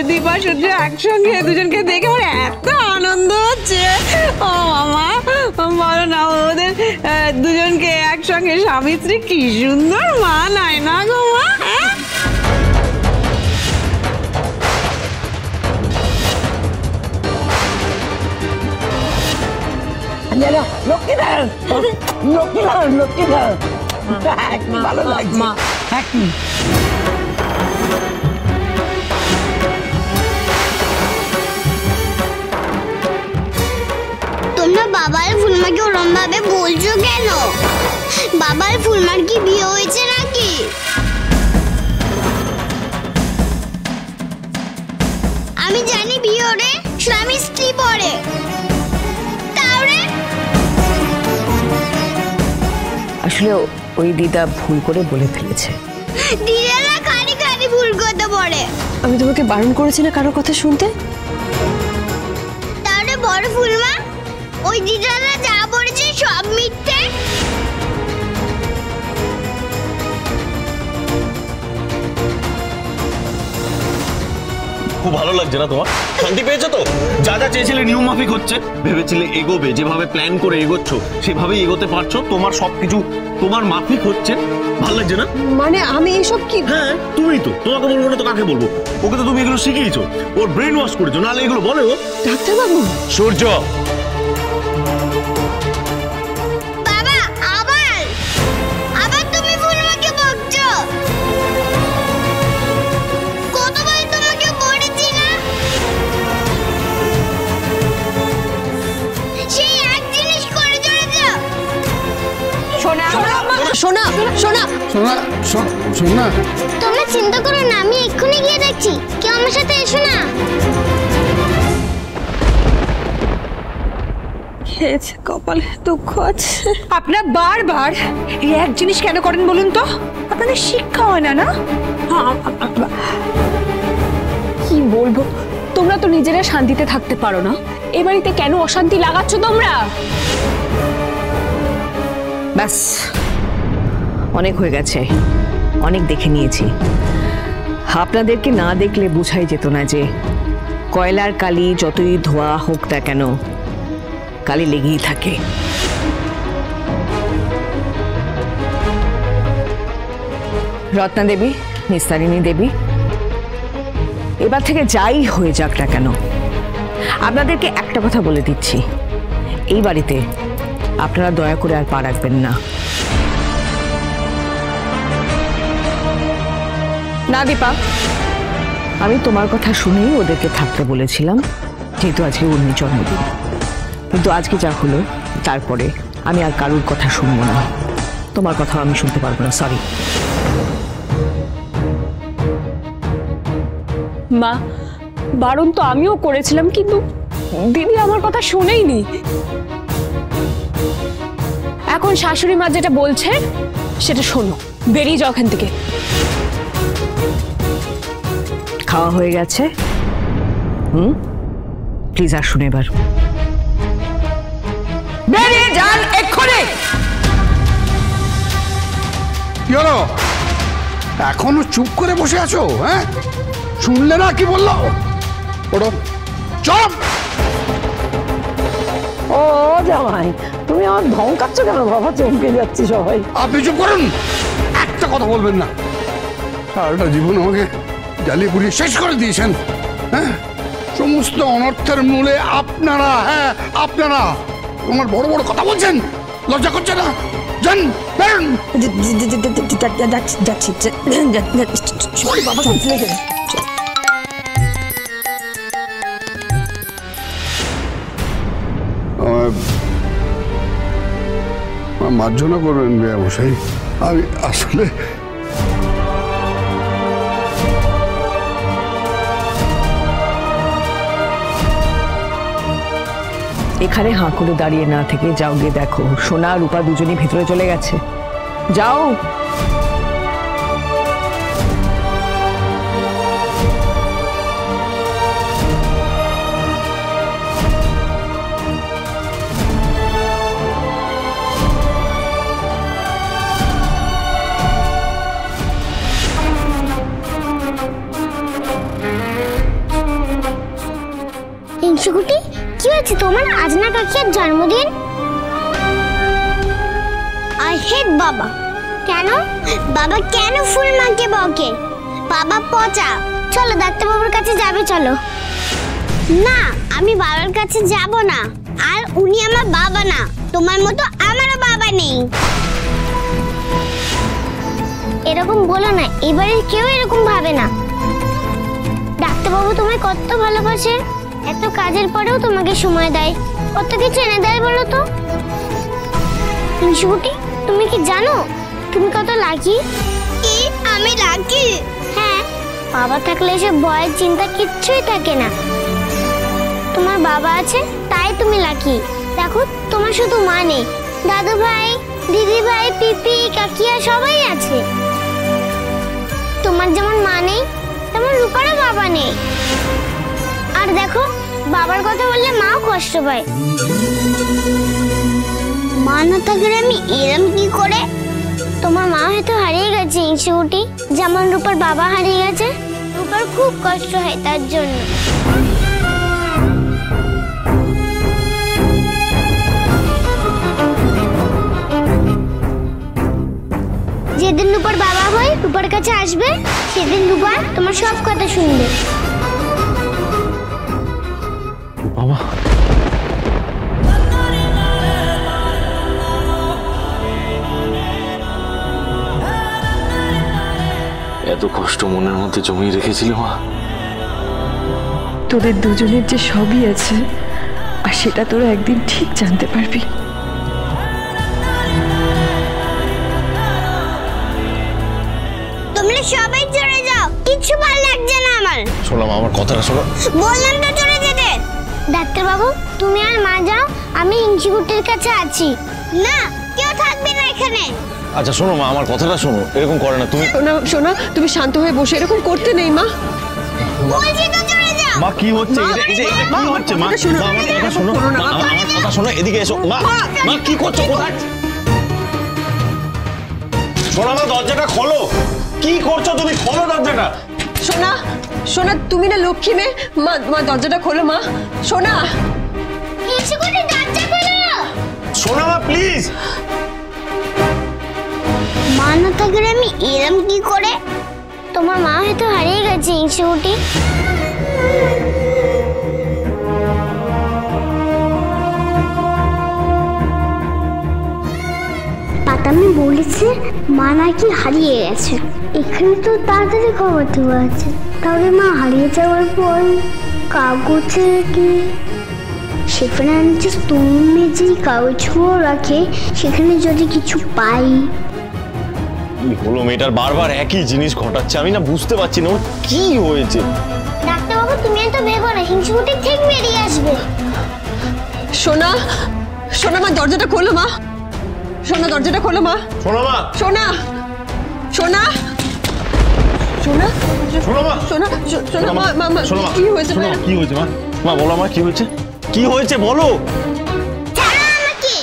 দীপা সূর্য একসঙ্গে দুজনকে দেখে আমার এত আনন্দ হচ্ছে। ও মামা বলো না, ওদের দুজনকে একসঙ্গে স্বামী স্ত্রী কি সুন্দর মানায় না গো মা? লক্ষ্মীনারায়ণ লক্ষ্মীনারায়ণ লক্ষ্মীনারায়ণ ভালো লাগছে। তোমরা বাবার ফুলমাকে ওরম ভাবে বলছো কেন? বাবার ফুলমার কি বিয়ে হয়েছে নাকি? আমি জানি বিয়ে হলে স্বামী স্ত্রী পড়ে। আসলে ওই দিদা ভুল করে বলে ফেলেছে। দিদারা খালি খালি ভুল করতে পারে। আমি তোমাকে বারণ করেছি না কারোর কথা শুনতে? তাহলে বড় ফুলমা ওই দিদারা যা বলেছে সব মিথ্যে? খুব ভালো লাগছে না তোমার? শান্তি পেয়েছো তো? যা যা চেয়েছিলে নিয়ম মাফিক হচ্ছে, ভেবেছিলে এগোবে, যেভাবে প্ল্যান করে এগোচ্ছ সেভাবেই এগোতে পারছো, তোমার সবকিছু তোমার মাফিক হচ্ছে, ভালো লাগছে না? মানে আমি এসব কি? হ্যাঁ তুমি তো, তোমাকে বলবো না তো কাকে বলবো? ওকে তো তুমি এগুলো শিখিয়েছো, ওর ব্রেন ওয়াশ করেছো, নাহলে এগুলো বলে ও? ডাক্তারবাবু। সূর্য বাবা আবার তুমি ফুলমাকে বকছো? কতবার তোমাকে বলেছি না সেই এক জিনিস করে চলেছো? সোনা সোনা সোনা সোনা সোনা তোমরা চিন্তা করো না, আমি এক্ষুনি গিয়ে দেখছি। কেউ আমার সাথে এসো না। খেয়েছে, কপালে দুঃখ আছে। আপনারা বারবার এই এক জিনিস কেন করেন বলুন তো? আপনাদের শিক্ষা হয় না? কি বলবো, তোমরা তো নিজেরা শান্তিতে থাকতে পারো না, এ বাড়িতে কেন অশান্তি লাগাচ্ছ তোমরা? ব্যাস, অনেক হয়ে গেছে, অনেক দেখে নিয়েছি। আপনাদেরকে না দেখলে বোঝাই যেত না যে কয়লার কালি যতই ধোয়া হোক না কেন কালি লেগেই থাকে। রত্না দেবী, নিস্তারিণী দেবী, এবার থেকে যাই হয়ে যাক না কেন আপনাদেরকে একটা কথা বলে দিচ্ছি, এই বাড়িতে আপনারা দয়া করে আর পা রাখবেন না। না দীপা, আমি তোমার কথা শুনেই ওদেরকে থাকতে বলেছিলাম, যেহেতু আজকে উর্মির জন্মদিন। কিন্তু আজকে যা হলো তারপরে আমি আর কারুর কথা শুনবো না, তোমার কথা আমি শুনতে পারবো না, সরি। মা, বারণ তো আমিও করেছিলাম, কিন্তু দিদি আমার কথা শুনেইনি। এখন শাশুড়ি মা যেটা বলছে সেটা শোনো, বেরিয়ে যাও এখান থেকে। খাওয়া হয়ে গেছে? প্লিজ আসুন এবার। বেরিয়ে যান এক্ষুনি। কি হলো, এখনো চুপ করে বসে আছো? হ্যাঁ, শুনলে না কি বললো? ওটা চপ। ও জামাই, তুমি আমার ধমকাচ্ছ কেন বাবা? চমকে যাচ্ছি সবাই। আপনি চুপ করুন, একটা কথা বলবেন না। সারাটা জীবন আমাকে জ্বালিয়ে পুড়িয়ে শেষ করে দিয়েছেন। হ্যাঁ, সমস্ত অনর্থের মূলে আপনারা। হ্যাঁ আপনারা তোমার বড় বড় কথা বলছেন, লজ্জা করছে না? যান বেরোন। বাবা মার্জনা করবেন বেয়া মশাই, আমি আসলে এখানে হাঁ করে দাঁড়িয়ে না থেকে যাও, গিয়ে দেখো সোনা আর রূপা দুজনই ভেতরে চলে গেছে। যাও। হিংসুকুটি, কি হয়েছে তোমার? আজ না কাকিয়ার জন্মদিন? আই হেট বাবা। কেন বাবা কেন ফুলমাকে বকে? বাবা পচা। চলো ডাক্তারবাবুর কাছে যাবে, চলো। না, আমি বাবার কাছে যাব না। আর উনি আমার বাবা না, তোমার মতো আমারও বাবা নেই। এরকম বলো না, এবারে কেউ এরকম ভাবে না। ডাক্তারবাবু তোমায় কত ভালোবাসে, এত কাজের পরেও তোমাকে সময় দেয়, কত কিছু এনে দেয় বলো তো। হিংসুকুটি, তুমি কি জানো তুমি কত লাকি? কি আমি লাকি? হ্যাঁ, বাবা থাকলে এসব ভয়ের চিন্তা কিচ্ছুই থাকে না। তোমার বাবা আছে তাই তুমি লাকি। দেখো তোমার শুধু মা নেই, দাদু ভাই, দিদি ভাই, পিপি, কাকিয়া সবাই আছে। তোমার যেমন মা নেই তেমন রূপারও বাবা নেই। আর দেখো বাবার কথা বললে মাও কষ্ট পায়। মা না থাকলে আমি এরম কি করে? তোমার মা হয়তো হারিয়ে গেছে হিংসুকুটি, যেমন রূপার বাবা হারিয়ে গেছে। রূপার খুব কষ্ট হয় তার জন্য। যেদিন রূপার বাবা হয় রূপার কাছে আসবে, সেদিন রূপা তোমার সব কথা শুনবে। বাবা, এত কষ্ট মনের মধ্যে জমিয়ে রেখেছিল মা। তোদের দুজনের যে সবই আছে, আর সেটা তোরা একদিন ঠিক জানতে পারবি। তোমরা সবাই চলে যাও, কিচ্ছু ভালো লাগছে না আমার। শোনো মা, আমার কথাটা শোনো। বললাম তো চলে যেতে। ডাক্তারবাবু তুমি আর মা যাও, আমি হিংসুকুটির কাছে আছি। না, কেউ থাকবে না এখানে। আচ্ছা শোনো মা, আমার কথাটা শোনো, এরকম করে না তুমি। শোনা, তুমি শান্ত হয়ে বসে, এরকম করতে নেই মা। বলছি তো চলে যাও। মা কি হচ্ছে? এটা কি হচ্ছে মা? আমার কথা শোনো, আমার কথা শোনো, এদিকে এসো। মা, মা কি করছো? কোথায়? শোনো মা, দরজাটা খোলো। কি করছো তুমি? খোলো দরজাটা। সোনা, সোনা, তুমি না লক্ষ্মী মেয়ে। মা দরজাটা খোলো মা। সোনা, হিংসুকুটি দরজা খোলো। শোনো মা প্লিজ। মা না থাকলে আমি এরম কি করে? তোমার মা হয়তো হারিয়ে গেছে হিংসুকুটি। পাতামি বলেছে মা নাকি হারিয়ে গেছে। এখানে তো তাড়াতাড়ি খবর দেওয়া আছে, তাহলে মা হারিয়ে যাওয়ার পর কাগজে কি সেখানে নিচে তুমি যে কাগজগুলো রাখে সেখানে যদি কিছু পাই। কি হলো? মেয়েটার বারবার একই জিনিস ঘটাচ্ছে, আমি না বুঝতে পারছি না ওর কি হয়েছে। ডাক্তারবাবু তুমি এত ভেবো না, হিংসুকুটি ঠিক বেরিয়ে আসবে। সোনা, সোনা, মা দরজাটা খোলো মা। সোনা দরজাটা খোলো মা। শোনো মা, সোনা, সোনা, সোনা, শোনো মা, সোনা, সোনা, মা শোনো মা, কি হয়েছে? শোনো মা, কি হয়েছে মা? মা বলো মা, কি হয়েছে? কি হয়েছে বলো। ছাড়ো আমাকে।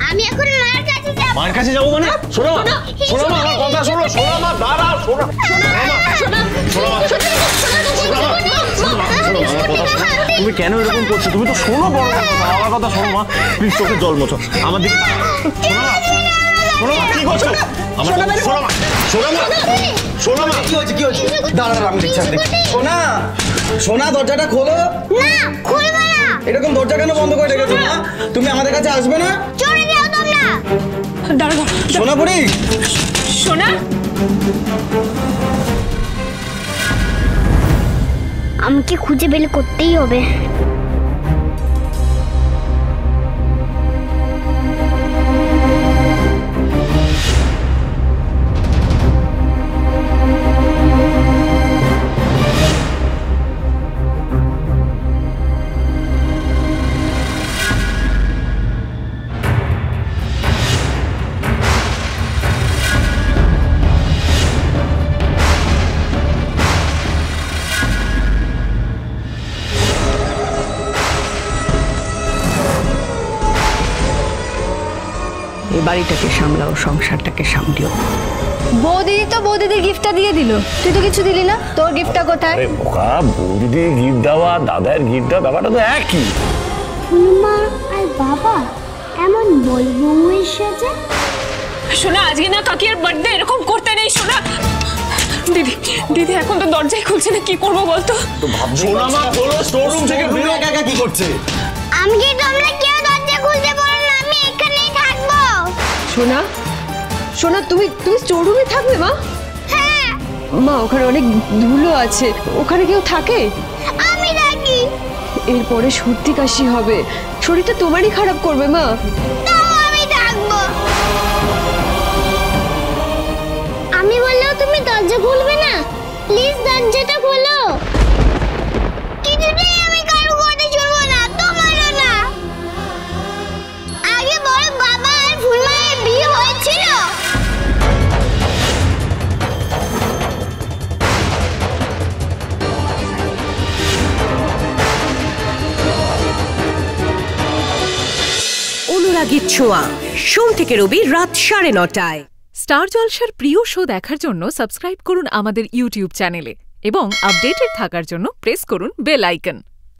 আমি এখন মার কাছে যাব। মার কাছে যাবো মানে? শোনো মা, শোনো মা, আমার কথা শোনো। শোনো মা, দাঁড়াও। শোনো, শোনো মা, শোনো মা, শোনো মা, শোনো মা, আমার কথা শোনো। তুমি কেন এরকম করছো? তুমি তো শোনো বড় কথা, আমার কথা শোনো মা প্লিজ। চোখে জল মোছো, আমার দিকে শোনো মা। শোনো মা, কি করছো? আমার কথা শোনো মা, শোনো মা, শোনো মা। কি হয়েছে? কি হয়েছে? দাঁড়া, আমি দেখছি। সোনা, সোনা দরজাটা খোলো। না, খুলবে না। এরকম দরজা কেন বন্ধ করে রেখেছো মা? তুমি আমাদের কাছে আসবে না? চলে যাও তোমরা। দাঁড়াও, সোনা বুড়ি, সোনা। আমাকে খুঁজে বের করতেই হবে। এই বাড়িটাকে সামলাও, সংসারটাকে সামলিও। বৌদি তো বৌদিদের গিফটটা দিয়ে দিল, তুই তো কিছু দিলি না, তোর গিফটটা কোথায়? আরে বোকা, বৌদিদের গিফট দেওয়া দাদার গিফট দেওয়া ব্যাপারটা তো একই। মা আর বাবা এমন বলবো এসেছে। সোনা আজকে না কাকির বার্থডে, এরকম করতে নেই সোনা। দিদি দিদি এখন তো দরজাই খুলছে না, কি করবো বলতো? সোনা মা বলো স্টোররুম থেকে বেরো। একা একা কি করছে? আমি কি তোমরা কেউ দরজা খুলতে পারো না, আমি এখানেই থাকবো। সোনা সোনা তুমি স্টোর রুমে থাকবে মা? হ্যাঁ মা ওখানে অনেক ধুলো আছে, ওখানে কেউ থাকে? আমি থাকি। এরপরে সর্দি কাশি হবে, শরীরটা তোমারই খারাপ করবে মা। তাও আমি থাকবো। আমি বললেও তুমি দরজা খুলবে না? প্লিজ দরজাটা খোলো। কিছুতেই আমি কারো কথা শুনবো না, তোমারও না। আগে বড় বাবা আর ফুলমায়ের বিয়ে হয়েছিল। অনুরাগীর ছোঁয়া, সোম থেকে রবি রাত 9:30টায়। স্টার জলসার প্রিয় শো দেখার জন্য সাবস্ক্রাইব করুন আমাদের ইউটিউব চ্যানেলে এবং আপডেটেড থাকার জন্য প্রেস করুন বেল আইকন।